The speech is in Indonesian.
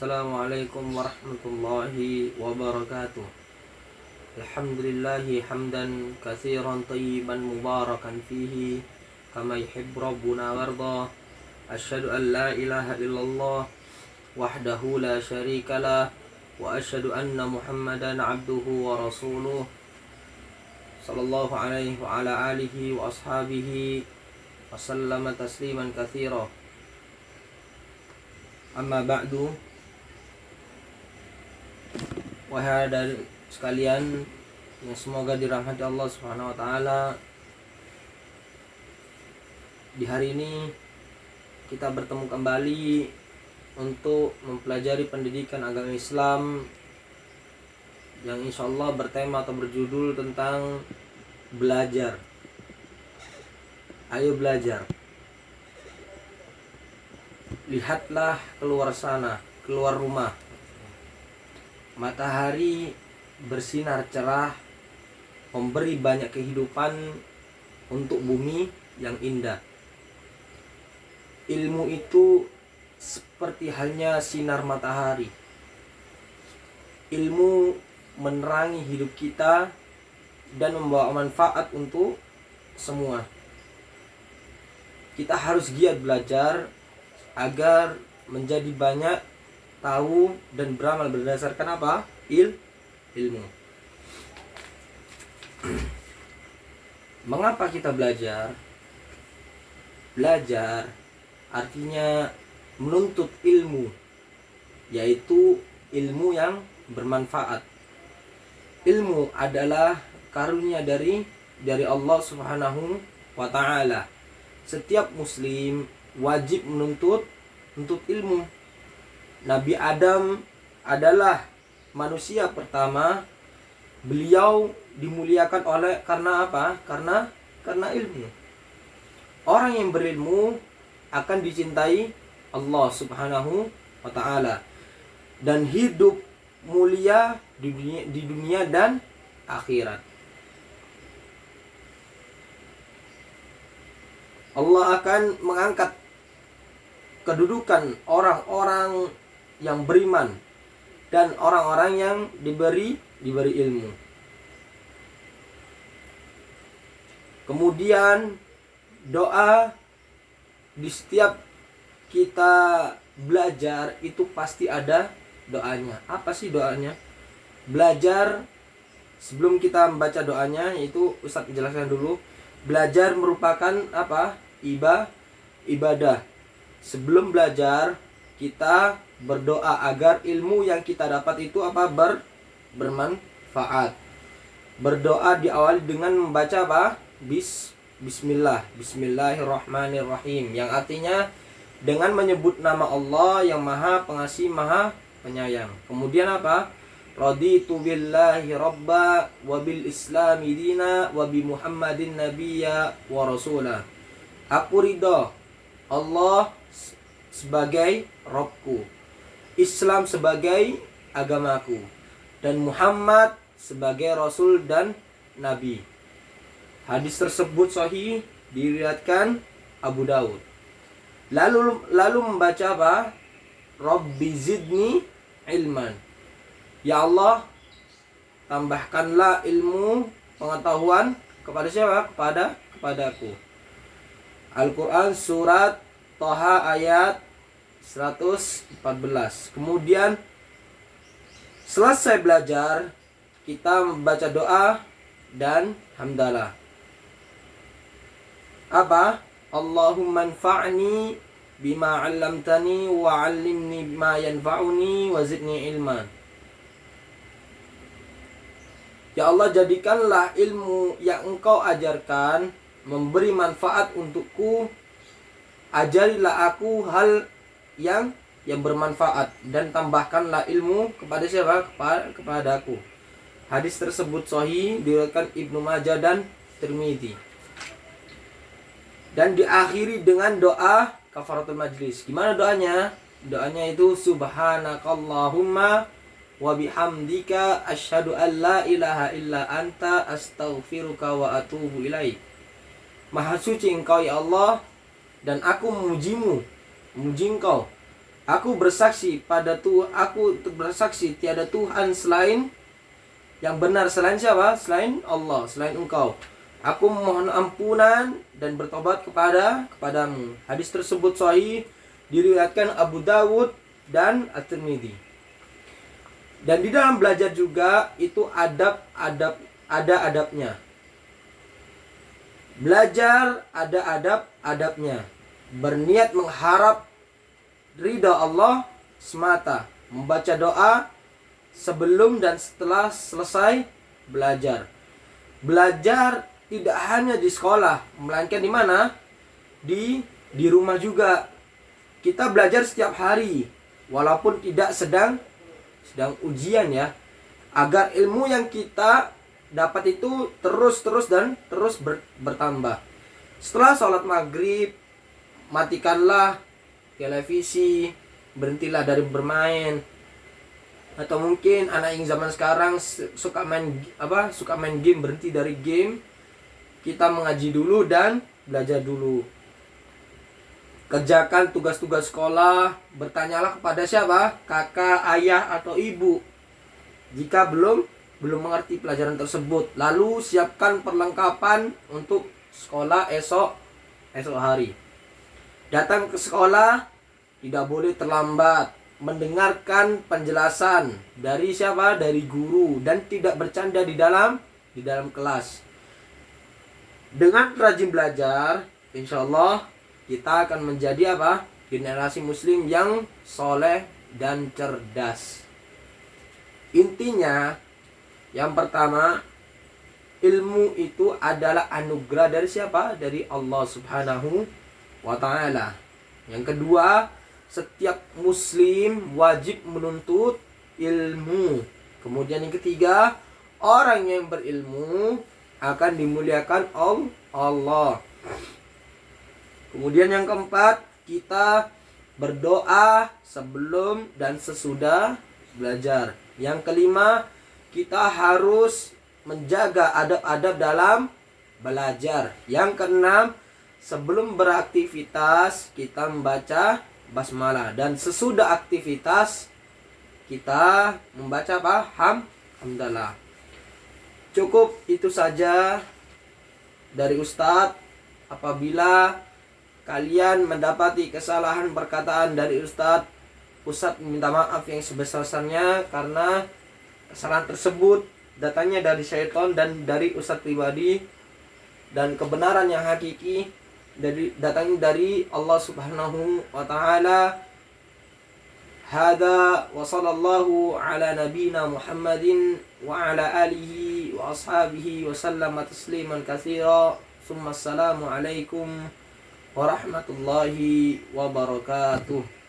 Assalamualaikum warahmatullahi wabarakatuh. Alhamdulillahi hamdan katsiran tayyiban mubarakan fihi kama yuhibbu rabbuna warda. Asyhadu an la ilaha illallah wahdahu la syarikalah wa asyhadu anna Muhammadan abduhu wa rasuluh sallallahu alaihi wa ala alihi wa ashabihi wa sallama tasliman katsira. Amma ba'du. Wahai dari sekalian yang semoga dirahmati Allah Subhanahu wa taala, di hari ini kita bertemu kembali untuk mempelajari pendidikan agama Islam yang insya Allah bertema atau berjudul tentang belajar. Ayo belajar. Lihatlah keluar sana, keluar rumah. Matahari bersinar cerah, memberi banyak kehidupan untuk bumi yang indah. Ilmu itu seperti halnya sinar matahari. Ilmu menerangi hidup kita dan membawa manfaat untuk semua. Kita harus giat belajar agar menjadi banyak tahu dan beramal berdasarkan apa? Ilmu. Mengapa kita belajar? Belajar artinya menuntut ilmu, yaitu ilmu yang bermanfaat. Ilmu adalah karunia dari Allah Subhanahu wa taala. Setiap muslim wajib menuntut ilmu. Nabi Adam adalah manusia pertama. Beliau dimuliakan karena apa? Karena ilmu. Orang yang berilmu akan dicintai Allah Subhanahu wa taala dan hidup mulia di dunia dan akhirat. Allah akan mengangkat kedudukan orang-orang yang beriman dan orang-orang yang diberi ilmu. Kemudian doa di setiap kita belajar itu pasti ada doanya. Apa sih doanya? Belajar, sebelum kita membaca doanya, itu Ustadz jelaskan dulu. Belajar merupakan apa? Ibadah. Sebelum belajar kita berdoa agar ilmu yang kita dapat itu apa? Bermanfaat. Berdoa diawali dengan membaca apa? Bismillah. Bismillahirrahmanirrahim. Yang artinya dengan menyebut nama Allah yang Maha Pengasih, Maha Penyayang. Kemudian apa? Raditu billahi rabba wa bil islami dina wa bi Muhammadin nabiyya wa rasulah. Aku ridho Allah sebagai Rabbku, Islam sebagai agamaku, dan Muhammad sebagai Rasul dan Nabi. Hadis tersebut sahih, diriwayatkan Abu Daud. Lalu membaca apa? Rabbi zidni ilman. Ya Allah, tambahkanlah ilmu, pengetahuan kepada siapa? Kepadaku. Al-Quran surat Thaha ayat 114. Kemudian selesai belajar, kita membaca doa dan hamdalah. Apa? Allahumma anfa'ni bima 'allamtani wa 'allimni bima yanfa'uni wa zidni ilman. Ya Allah, jadikanlah ilmu yang Engkau ajarkan memberi manfaat untukku. Ajarilah aku hal yang bermanfaat dan tambahkanlah ilmu kepada siapa? Kepadaku. Hadis tersebut sahih, diriwayatkan Ibnu Majah dan Tirmidzi. Dan diakhiri dengan doa kafaratul majlis. Gimana doanya? Doanya itu subhanakallahumma wa bihamdika asyhadu an la ilaha illa anta astaghfiruka wa atubu ilaik. Maha suci Engkau ya Allah, dan aku memuji Engkau Aku bersaksi tiada Tuhan selain yang benar selain siapa? Selain Allah, selain Engkau. Aku mohon ampunan dan bertobat kepadamu. Hadis tersebut sahih, diriwayatkan Abu Dawud dan At-Tirmidzi. Dan di dalam belajar juga itu ada adabnya. Belajar ada adabnya. Berniat mengharap ridha Allah semata. Membaca doa sebelum dan setelah selesai belajar. Belajar tidak hanya di sekolah, melainkan di mana? Di rumah juga. Kita belajar setiap hari, walaupun tidak sedang ujian ya. Agar ilmu yang kita dapat itu terus bertambah. Setelah sholat maghrib, matikanlah televisi, berhentilah dari bermain. Atau mungkin anak yang zaman sekarang suka main game, berhenti dari game. Kita mengaji dulu dan belajar dulu. Kerjakan tugas-tugas sekolah, bertanyalah kepada siapa? Kakak, ayah, atau ibu. Jika belum mengerti pelajaran tersebut, lalu siapkan perlengkapan untuk sekolah esok hari. Datang ke sekolah tidak boleh terlambat. Mendengarkan penjelasan dari siapa? Dari guru, dan tidak bercanda di dalam kelas. Dengan rajin belajar, insya Allah kita akan menjadi apa? Generasi muslim yang soleh dan cerdas. Intinya, yang pertama, ilmu itu adalah anugerah dari siapa? Dari Allah Subhanahu wa ta'ala. Yang kedua, setiap muslim wajib menuntut ilmu. Kemudian yang ketiga, orang yang berilmu akan dimuliakan Allah. Kemudian yang keempat, kita berdoa sebelum dan sesudah belajar. Yang kelima, kita harus menjaga adab-adab dalam belajar. Yang keenam, sebelum beraktivitas kita membaca basmalah, dan sesudah aktivitas kita membaca apa? Hamdalah. Cukup itu saja dari Ustadz. Apabila kalian mendapati kesalahan perkataan dari Ustadz minta maaf yang sebesar-besarnya, karena kesalahan tersebut datangnya dari syaitan dan dari Ustadz pribadi, dan kebenaran yang hakiki datangnya dari Allah Subhanahu wa ta'ala. Hada wa sallallahu ala nabina Muhammadin wa ala alihi wa ashabihi wa sallama tasliman katsira. Assalamu alaikum warahmatullahi wabarakatuh.